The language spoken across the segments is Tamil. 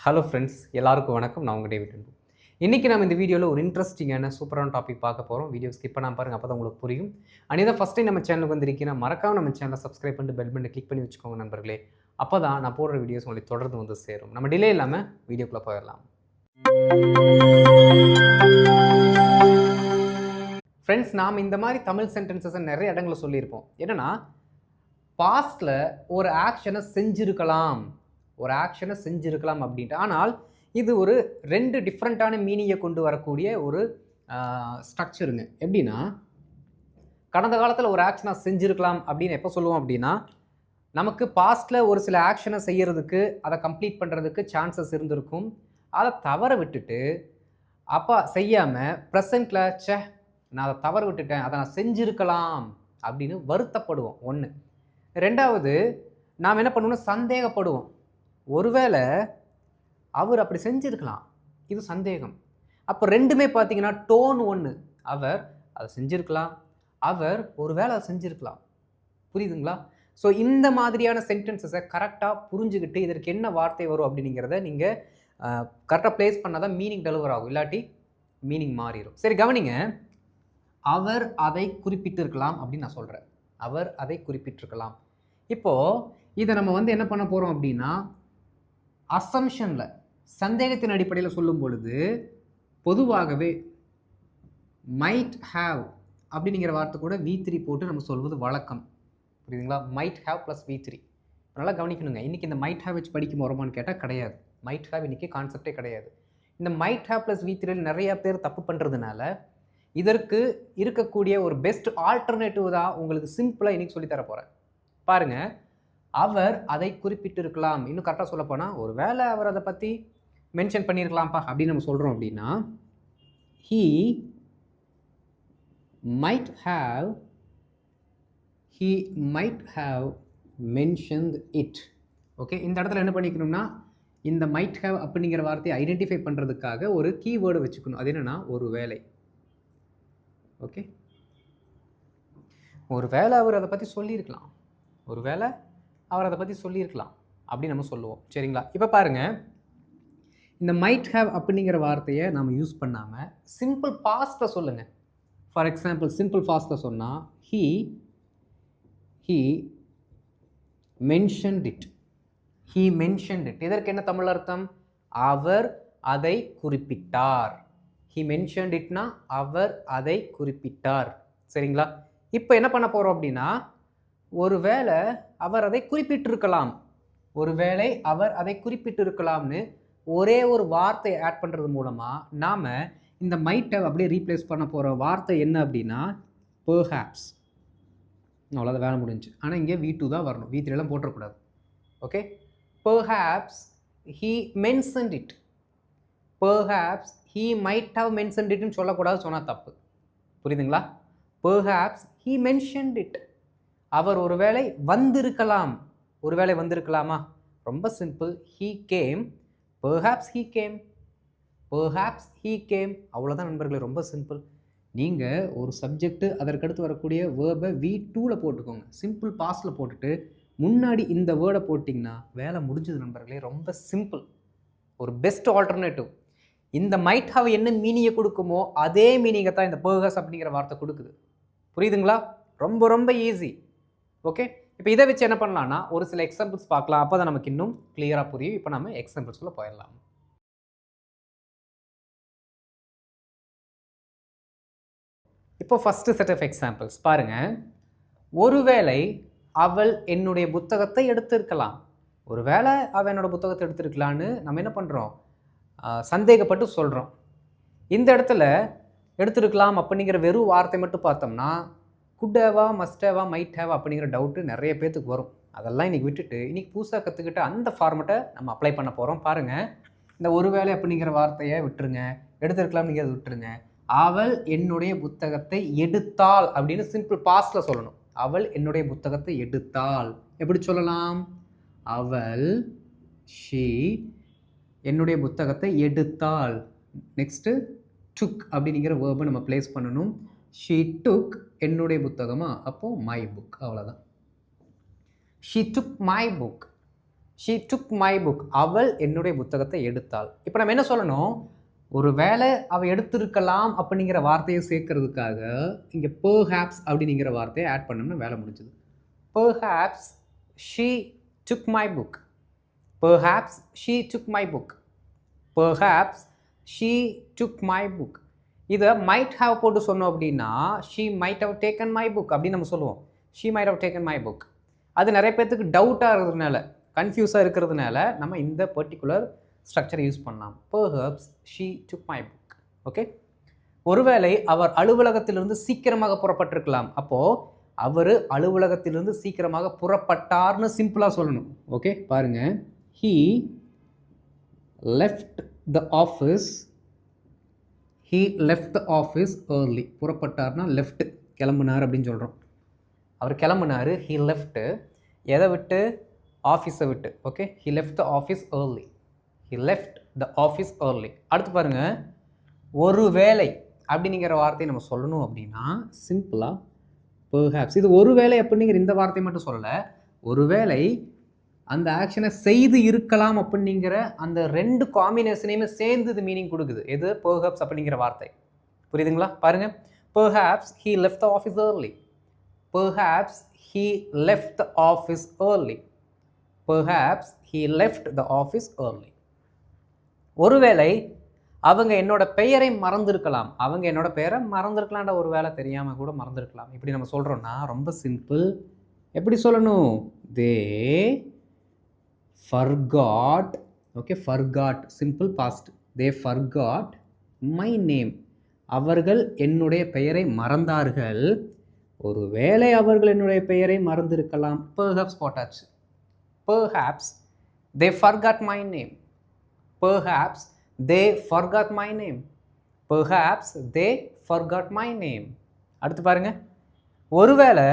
ஹலோ ஃப்ரெண்ட்ஸ், எல்லாருக்கும் வணக்கம். நான் உங்கள் டேவிட் அன்பு. இன்றைக்கி நம்ம இந்த வீடியோவில் ஒரு இன்ட்ரெஸ்டிங்கான சூப்பரான டாபிக் பார்க்க போகிறோம். வீடியோ ஸ்கிப் பண்ணாமல் பாருங்கள், அப்போ தான் உங்களுக்கு புரியும். அண்ட் இதை ஃபஸ்ட் டைம் நம்ம சேனலுக்கு வந்திருக்கீங்கன்னா மறக்காம நம்ம சேனலை சப்ஸ்கிரைப் பண்ணிட்டு பெல் பட்டனை கிளிக் பண்ணி வச்சுக்கோங்க நண்பர்களே. அப்போ தான் நான் போடுற வீடியோஸ் உங்களுக்கு தொடர்ந்து வந்து சேரும். நம்ம டிலே இல்லாமல் வீடியோக்குள்ளே போயிடலாம். ஃப்ரெண்ட்ஸ், நாம் இந்த மாதிரி தமிழ் சென்டென்சஸை நிறைய இடங்களில் சொல்லியிருப்போம். என்னென்னா, பாஸ்டில் ஒரு ஆக்ஷனை செஞ்சுருக்கலாம் அப்படின்ட்டு. ஆனால் இது ஒரு 2 டிஃப்ரெண்ட்டான மீனிங்கை கொண்டு வரக்கூடிய ஒரு ஸ்ட்ரக்சருங்க. எப்படின்னா, கடந்த காலத்தில் ஒரு ஆக்ஷனை செஞ்சுருக்கலாம் அப்படின்னு எப்போ சொல்லுவோம் அப்படின்னா, நமக்கு பாஸ்டில் ஒரு சில ஆக்ஷனை செய்கிறதுக்கு, அதை கம்ப்ளீட் பண்ணுறதுக்கு சான்சஸ் இருந்திருக்கும். அதை தவற விட்டுட்டு அப்போ செய்யாமல் ப்ரெசண்ட்டில் நான் அதை தவற விட்டுட்டேன், அதை நான் செஞ்சுருக்கலாம் அப்படின்னு வருத்தப்படுவோம். 1. 2வது, நாம் என்ன பண்ணுவோம்னா சந்தேகப்படுவோம். ஒருவேளை அவர் அப்படி செஞ்சுருக்கலாம், இது சந்தேகம். அப்போ 2மே பார்த்தீங்கன்னா டோன் 1. அவர் அதை செஞ்சுருக்கலாம், அவர் ஒருவேளை அதை செஞ்சுருக்கலாம். புரியுதுங்களா? ஸோ இந்த மாதிரியான சென்டென்சஸை கரெக்டாக புரிஞ்சுக்கிட்டு இதற்கு என்ன வார்த்தை வரும் அப்படிங்கிறத நீங்கள் கரெக்டாக ப்ளேஸ் பண்ணால் தான் மீனிங் டெலிவர் ஆகும், இல்லாட்டி மீனிங் மாறிடும். சரி, கவனிங்க. அவர் அதை குறிப்பிட்டிருக்கலாம் அப்படின்னு நான் சொல்கிறேன். அவர் அதை குறிப்பிட்டிருக்கலாம். இப்போது இதை நம்ம என்ன பண்ண போகிறோம் அப்படின்னா, அசம்ஷனில் சந்தேகத்தின் அடிப்படையில் சொல்லும் பொழுது பொதுவாகவே மைட் ஹாவ் அப்படிங்கிற வார்த்தை கூட V3 போட்டு நம்ம சொல்வது வழக்கம். புரியுதுங்களா? Might have plus V3. நல்லா கவனிக்கணுங்க. இன்றைக்கி இந்த மைட் ஹாவ் வச்சு படிக்க போகிறோமான்னு கேட்டால் கிடையாது. மைட் ஹாவ் இன்றைக்கி கான்செப்டே கிடையாது. இந்த மைட் ஹாவ் ப்ளஸ் V3 நிறையா பேர் தப்பு பண்ணுறதுனால இதற்கு இருக்கக்கூடிய ஒரு பெஸ்ட் ஆல்டர்னேட்டிவ் தான் உங்களுக்கு சிம்பிளாக இன்றைக்கி சொல்லித்தர போகிறேன். பாருங்கள், அவர் அதை குறிப்பிட்டிருக்கலாம். இன்னும் கரெக்டாக சொல்லப்போனால் ஒரு வேளை அவர் அதை பற்றி மென்ஷன் பண்ணியிருக்கலாம்ப்பா அப்படின்னு நம்ம சொல்கிறோம் அப்படின்னா, he might have mentioned it. Okay, இந்த இடத்துல என்ன பண்ணிக்கணும்னா, இந்த might have அப்படிங்கிற வார்த்தையை ஐடென்டிஃபை பண்ணுறதுக்காக ஒரு கீவேர்டு வச்சுக்கணும். அது என்னென்னா ஒரு வேளை. ஓகே, ஒரு வேளை அவர் அதை பற்றி சொல்லியிருக்கலாம், ஒரு வேளை அவர் அதை பற்றி சொல்லியிருக்கலாம் அப்படின்னு நம்ம சொல்லுவோம். சரிங்களா? இப்போ பாருங்கள், இந்த மைட் ஹேவ் அப்படிங்கிற வார்த்தையை நம்ம யூஸ் பண்ணாமல் சிம்பிள் பாஸ்ட்டில் சொல்லுங்கள். ஃபார் எக்ஸாம்பிள், சிம்பிள் பாஸ்ட்டில் சொன்னால் he mentioned it. இதற்கு என்ன தமிழ் அர்த்தம்? அவர் அதை குறிப்பிட்டார். he mentioned itனா அவர் அதை குறிப்பிட்டார். சரிங்களா? இப்போ என்ன பண்ண போகிறோம் அப்படின்னா, ஒருவேளை அவர் அதை குறிப்பிட்டிருக்கலாம்னு ஒரே ஒரு வார்த்தை ஆட் பண்ணுறது மூலமாக நாம் இந்த மைட் ஹேவ் அப்படியே ரீப்ளேஸ் பண்ண போகிற வார்த்தை என்ன அப்படின்னா பெர்ஹாப்ஸ். அவ்வளோதான், வேலை முடிஞ்சு. ஆனால் இங்கே V2 தான் வரணும், V3 போட்டுறக்கூடாது. Okay, perhaps he mentioned it. Perhaps he might have mentioned itன்னு சொல்லக்கூடாது, சொன்னால் தப்பு. புரியுதுங்களா? Perhaps he mentioned it. அவர் ஒருவேளை வந்திருக்கலாம். ஒருவேளை வந்திருக்கலாமா? ரொம்ப simple. he came. perhaps he came. அவ்வளோதான் நண்பர்களே, ரொம்ப சிம்பிள். நீங்கள் ஒரு சப்ஜெக்ட்டு அதற்கடுத்து வரக்கூடிய வேர்பை V2ல போட்டுக்கோங்க. சிம்பிள் பாஸ்டில் போட்டுட்டு முன்னாடி இந்த வேர்டை போட்டிங்கன்னா வேலை முடிஞ்சது நண்பர்களே. ரொம்ப சிம்பிள், ஒரு பெஸ்ட் ஆல்டர்னேட்டிவ். இந்த மைட் ஹாவ் என்ன மீனிங்கை கொடுக்குமோ அதே மீனிங்கை தான் இந்த பெர்ஹாப்ஸ் அப்படிங்கிற வார்த்தை கொடுக்குது. புரியுதுங்களா? ரொம்ப ரொம்ப ஈஸி. ஓகே, இப்போ இதை வச்சு என்ன பண்ணலான்னா ஒரு சில எக்ஸாம்பிள்ஸ் பார்க்கலாம். அப்போ தான் நமக்கு இன்னும் கிளியராக புரியும். இப்போ நம்ம எக்ஸாம்பிள்ஸ்குள்ளே போயிடலாம். இப்போ ஃபஸ்ட்டு செட் ஆஃப் எக்ஸாம்பிள்ஸ் பாருங்கள். ஒருவேளை அவள் என்னுடைய புத்தகத்தை எடுத்திருக்கலாம். ஒருவேளை அவள் என்னோட புத்தகத்தை எடுத்திருக்கலான்னு நம்ம என்ன பண்ணுறோம்? சந்தேகப்பட்டு சொல்கிறோம். இந்த இடத்துல எடுத்திருக்கலாம் அப்படிங்கிற வெறும் வார்த்தை மட்டும் பார்த்தோம்னா good Hewa, must Hewa, might Hewa அப்படிங்கிற டவுட்டு நிறைய பேர்த்துக்கு வரும். அதெல்லாம் இன்றைக்கி விட்டுட்டு இன்றைக்கி புதுசாக கற்றுக்கிட்ட அந்த ஃபார்மெட்டை நம்ம அப்ளை பண்ண போகிறோம். பாருங்கள், இந்த ஒருவேளை அப்படிங்கிற வார்த்தையை விட்டுருங்க, எடுத்திருக்கலாம் நீங்கள் அதை விட்டுருங்க. அவள் என்னுடைய புத்தகத்தை எடுத்தாள் அப்படின்னு சிம்பிள் பாஸ்டில் சொல்லணும். அவள் என்னுடைய புத்தகத்தை எடுத்தாள். எப்படி சொல்லலாம்? அவள் என்னுடைய புத்தகத்தை எடுத்தாள். நெக்ஸ்ட்டு டுக் அப்படிங்கிற வேர்பை நம்ம ப்ளேஸ் பண்ணணும். ஷீ டுக் என்னுடைய புத்தகமா, அப்போது மை புக். அவ்வளோதான். She took my book. She took my book. அவள் என்னுடைய புத்தகத்தை எடுத்தாள். இப்போ நம்ம என்ன சொல்லணும், ஒரு வேளை அவள் எடுத்திருக்கலாம் அப்படிங்கிற வார்த்தையை சேர்க்கறதுக்காக இங்கே பெர்ஹாப்ஸ் அப்படிங்கிற வார்த்தையை ஆட் பண்ணோம்னா வேலை முடிஞ்சது. Perhaps she took my book. Perhaps she took my book. Perhaps she took my book. இதை மைட் ஹாவ் போட்டு சொன்னோம் அப்படின்னா she might have taken my book அப்படின்னு நம்ம சொல்லுவோம். She might have taken my book. அது நிறைய பேர்த்துக்கு டவுட்டாக இருக்கிறதுனால, கன்ஃபியூஸாக இருக்கிறதுனால நம்ம இந்த பர்டிகுலர் ஸ்ட்ரக்சரை யூஸ் பண்ணலாம். Perhaps she took my book. Okay, ஒருவேளை அவர் அலுவலகத்திலிருந்து சீக்கிரமாக புறப்பட்டிருக்கலாம். அப்போது அவர் அலுவலகத்திலிருந்து சீக்கிரமாக புறப்பட்டார்னு சிம்பிளாக சொல்லணும். ஓகே பாருங்கள், he left the office early. புறப்பட்டார்னா லெஃப்ட், கிளம்புனார் அப்படின்னு சொல்கிறோம். அவர் கிளம்புனார், he left. எதை விட்டு? ஆஃபீஸை விட்டு. Okay, he left the office early. he left the office early. அடுத்து பாருங்கள், ஒரு வேளை அப்படிங்கிற வார்த்தையை நம்ம சொல்லணும் அப்படின்னா சிம்பிளாக பெர்ஹாப்ஸ். இது ஒரு வேளை அப்படிங்கிற இந்த வார்த்தையை மட்டும் சொல்லலை, ஒருவேளை அந்த ஆக்ஷனை செய்து இருக்கலாம் அப்படிங்கிற அந்த ரெண்டு காம்பினேஷனையுமே சேர்ந்து இது மீனிங் கொடுக்குது. எது? பெர்ஹாப்ஸ் அப்படிங்கிற வார்த்தை. புரியுதுங்களா? பாருங்கள், perhaps he left the office early. Perhaps he left the office early. Perhaps he left the office early. ஒருவேளை அவங்க என்னோட பெயரை மறந்துருக்கலாம். அவங்க என்னோட பெயரை மறந்துருக்கலாம்டா, ஒரு வேளை தெரியாமல் கூட மறந்துருக்கலாம். இப்படி நம்ம சொல்கிறோன்னா ரொம்ப சிம்பிள். எப்படி சொல்லணும்? They forgot. Okay, forgot simple past. they forgot my name. அவர்கள் என்னுடைய பெயரை மறந்தார்கள். ஒருவேளை அவர்கள் என்னுடைய பெயரை மறந்திருக்கலாம். perhaps போட்டாச்சு. perhaps they forgot my name. perhaps they forgot my name. perhaps they forgot my name. அடுத்து பாருங்க, ஒருவேளை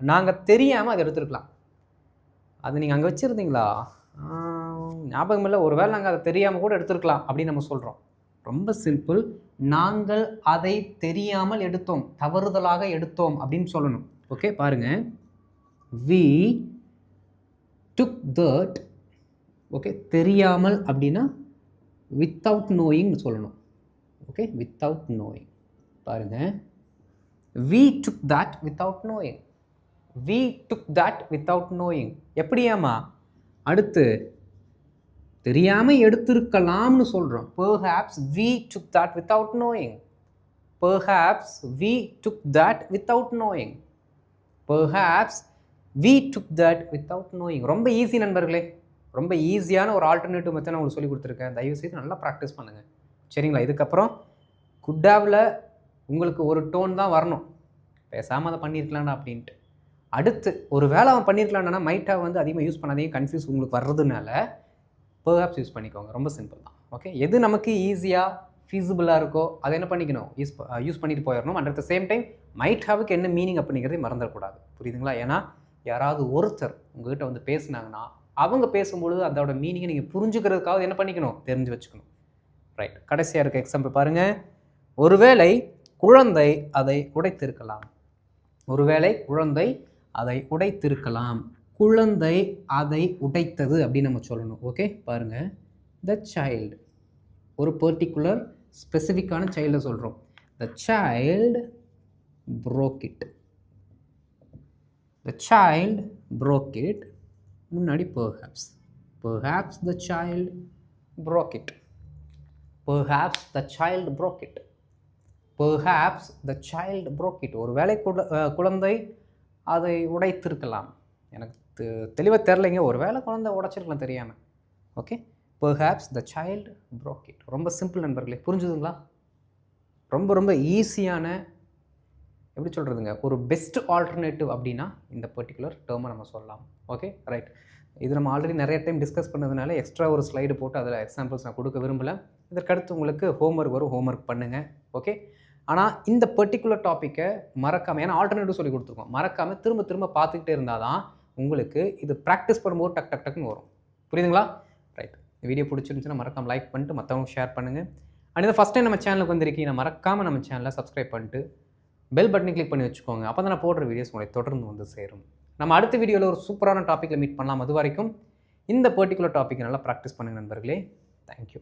நாங்கள் தெரியாமல் அதை எடுத்துருக்கலாம். அது நீங்கள் அங்கே வச்சுருந்தீங்களா? ஞாபகம் இல்லை, ஒருவேளை நாங்கள் அதை தெரியாமல் கூட எடுத்துருக்கலாம் அப்படின்னு நம்ம சொல்கிறோம். ரொம்ப சிம்பிள், நாங்கள் அதை தெரியாமல் எடுத்தோம், தவறுதலாக எடுத்தோம் அப்படின்னு சொல்லணும். ஓகே பாருங்கள், we took that. ஓகே, தெரியாமல் அப்படின்னா வித்தவுட் நோயிங்னு சொல்லணும். Okay, without knowing. பாருங்கள், we took that without knowing. we took that without knowing. எப்படியாமா? அடுத்து தெரியாமல் எடுத்திருக்கலாம்னு சொல்கிறோம். perhaps we took that without knowing. perhaps we took that without knowing. perhaps we took that without knowing. ரொம்ப ஈஸி நண்பர்களே, ரொம்ப ஈஸியான ஒரு ஆல்டர்னேட்டிவ் மெத்தட் நான் உங்களுக்கு சொல்லி கொடுத்துருக்கேன். தயவுசெய்து நல்லா ப்ராக்டிஸ் பண்ணுங்கள், சரிங்களா? இதுக்கப்புறம் குட்டாவில் உங்களுக்கு ஒரு டோன் தான் வரணும், பேசாமல் அதை பண்ணியிருக்கலாம்டா அப்படின்ட்டு. அடுத்து ஒரு வேளை அவன் பண்ணியிருக்கலான்னா மைட்டாக வந்து அதிகமாக யூஸ் பண்ணாதீங்க, கன்ஃபியூஸ் உங்களுக்கு வர்றதுனால பெர்ஹாப்ஸ் யூஸ் பண்ணிக்கோங்க. ரொம்ப சிம்பிள் தான். ஓகே, எது நமக்கு ஈஸியாக ஃபீஸிபிளாக இருக்கோ அதை என்ன பண்ணிக்கணும், யூஸ் பண்ணிட்டு போயிடணும். At the same time might ஹாவுக்கு என்ன மீனிங் அப்படிங்கிறதே மறந்துடக்கூடாது. புரியுதுங்களா? ஏன்னா யாராவது ஒருத்தர் உங்கள்கிட்ட வந்து பேசுனாங்கன்னா அவங்க பேசும்பொழுது அதோட மீனிங்கை நீங்கள் புரிஞ்சுக்கிறதுக்காக என்ன பண்ணிக்கணும், தெரிஞ்சு வச்சுக்கணும். ரைட், கடைசியாக இருக்க எக்ஸாம்பிள் பாருங்கள். ஒருவேளை குழந்தை அதை உடைத்திருக்கலாம். ஒருவேளை குழந்தை அதை உடைத்திருக்கலாம். குழந்தை அதை உடைத்தது அப்படின்னு நம்ம சொல்லணும். ஓகே பாருங்கள், த சைல்டு, ஒரு பர்டிகுலர் ஸ்பெசிஃபிக்கான சைல்டை சொல்கிறோம். The child broke it. the child broke it. முன்னாடி perhaps. perhaps the child broke it. perhaps the child broke it. perhaps the child broke it. ஒருவேளை குழந்தை அதை உடைத்திருக்கலாம். எனக்கு தெளிவாக தெரிலைங்க, ஒருவேளை குழந்தை உடைச்சிருக்கலாம் தெரியாமல். Okay, perhaps the child broke it. ரொம்ப சிம்பிள் நண்பர்களே, புரிஞ்சுதுங்களா? ரொம்ப ரொம்ப ஈஸியான, எப்படி சொல்கிறதுங்க, ஒரு பெஸ்ட் ஆல்டர்னேட்டிவ் அப்படின்னா இந்த பர்டிகுலர் டேர்மை நம்ம சொல்லலாம். ஓகே ரைட், இது நம்ம ஆல்ரெடி நிறைய டைம் டிஸ்கஸ் பண்ணதுனால எக்ஸ்ட்ரா ஒரு ஸ்லைடு போட்டு அதில் எக்ஸாம்பிள்ஸ் நான் கொடுக்க விரும்பலை. இதற்கடுத்து உங்களுக்கு ஹோம்ஒர்க் வரும், ஹோம்ஒர்க் பண்ணுங்கள். ஓகே, ஆனால் இந்த பர்டிகுலர் டாப்பிக்கை மறக்காமல், ஏன்னா ஆல்டர்னேட்டிவ் சொல்லி கொடுத்துருக்கோம், மறக்காமல் திரும்ப திரும்ப பார்த்துக்கிட்டே இருந்தால் தான் உங்களுக்கு இது ப்ராக்டிஸ் பண்ணும்போது டக் டக் டக்குன்னு வரும். புரியுதுங்களா? ரைட், இந்த வீடியோ பிடிச்சிருந்துச்சுன்னா மறக்காமல் லைக் பண்ணிட்டு மற்றவங்க ஷேர் பண்ணுங்கள். அண்ட் இதை ஃபஸ்ட் டைம் நம்ம சேனலுக்கு வந்திருக்கீங்க, மறக்காமல் நம்ம சேனலை சப்ஸ்கிரைப் பண்ணிட்டு பெல் பட்டனை கிளிக் பண்ணி வச்சுக்கோங்க. அப்போ தான் நான் போடுற வீடியோஸ் உங்களை தொடர்ந்து வந்து சேரும். நம்ம அடுத்த வீடியோவில் ஒரு சூப்பரான டாப்பிக்கில் மீட் பண்ணலாம். அது வரைக்கும் இந்த பர்டிகுலர் டாபிக் நல்லா ப்ராக்டிஸ் பண்ணுங்கள் நண்பர்களே. தேங்க்யூ.